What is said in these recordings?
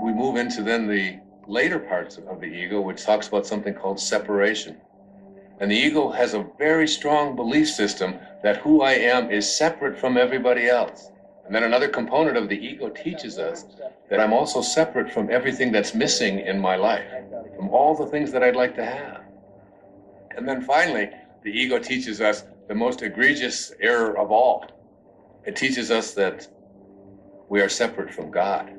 We move into then the later parts of the ego, which talks about something called separation. And the ego has a very strong belief system that who I am is separate from everybody else. And then another component of the ego teaches us that I'm also separate from everything that's missing in my life, from all the things that I'd like to have. And then finally, the ego teaches us the most egregious error of all. It teaches us that we are separate from God.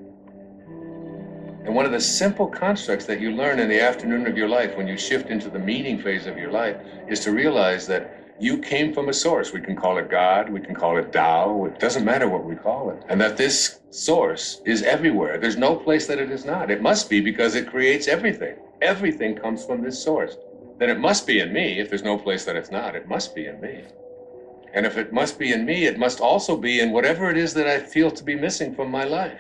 And one of the simple constructs that you learn in the afternoon of your life when you shift into the meaning phase of your life is to realize that you came from a source. We can call it God, we can call it Tao, it doesn't matter what we call it. And that this source is everywhere. There's no place that it is not. It must be because it creates everything. Everything comes from this source. Then it must be in me. If there's no place that it's not, it must be in me. And if it must be in me, it must also be in whatever it is that I feel to be missing from my life.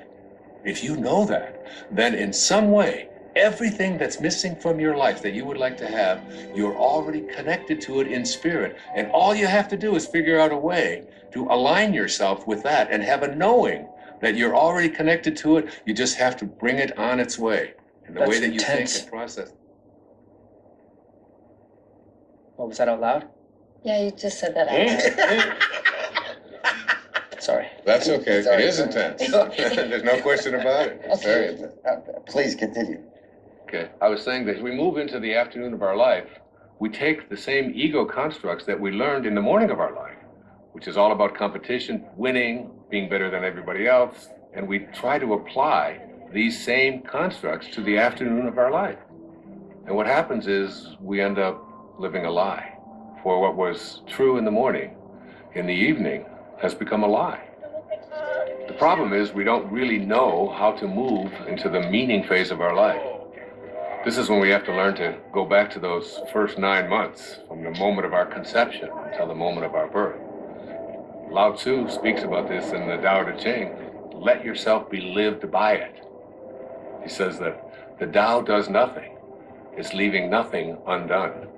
If you know that, then in some way, everything that's missing from your life that you would like to have, you're already connected to it in spirit. And all you have to do is figure out a way to align yourself with that and have a knowing that you're already connected to it. You just have to bring it on its way. And the way that you think and process. What was that out loud? Yeah, you just said that out loud. Sorry. That's okay. Sorry. It is intense. There's no question about it. It's very intense. Please continue. Okay. I was saying that as we move into the afternoon of our life, we take the same ego constructs that we learned in the morning of our life, which is all about competition, winning, being better than everybody else, and we try to apply these same constructs to the afternoon of our life. And what happens is we end up living a lie. For what was true in the morning, in the evening, has become a lie. The problem is we don't really know how to move into the meaning phase of our life. This is when we have to learn to go back to those first 9 months, from the moment of our conception until the moment of our birth. Lao Tzu speaks about this in the Tao Te Ching. Let yourself be lived by it. He says that the Tao does nothing. It's leaving nothing undone.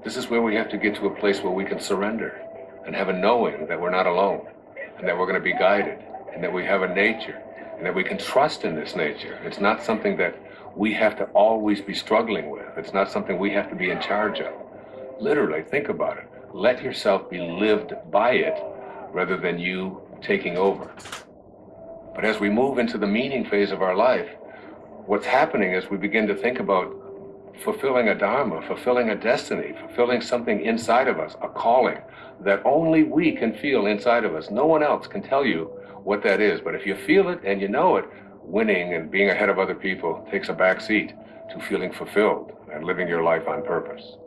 This is where we have to get to a place where we can surrender and have a knowing that we're not alone and that we're going to be guided and that we have a nature and that we can trust in this nature. It's not something that we have to always be struggling with. It's not something we have to be in charge of. Literally, think about it. Let yourself be lived by it rather than you taking over. But as we move into the meaning phase of our life, what's happening is we begin to think about fulfilling a dharma, fulfilling a destiny, fulfilling something inside of us, a calling that only we can feel inside of us. No one else can tell you what that is. But if you feel it and you know it, winning and being ahead of other people takes a back seat to feeling fulfilled and living your life on purpose.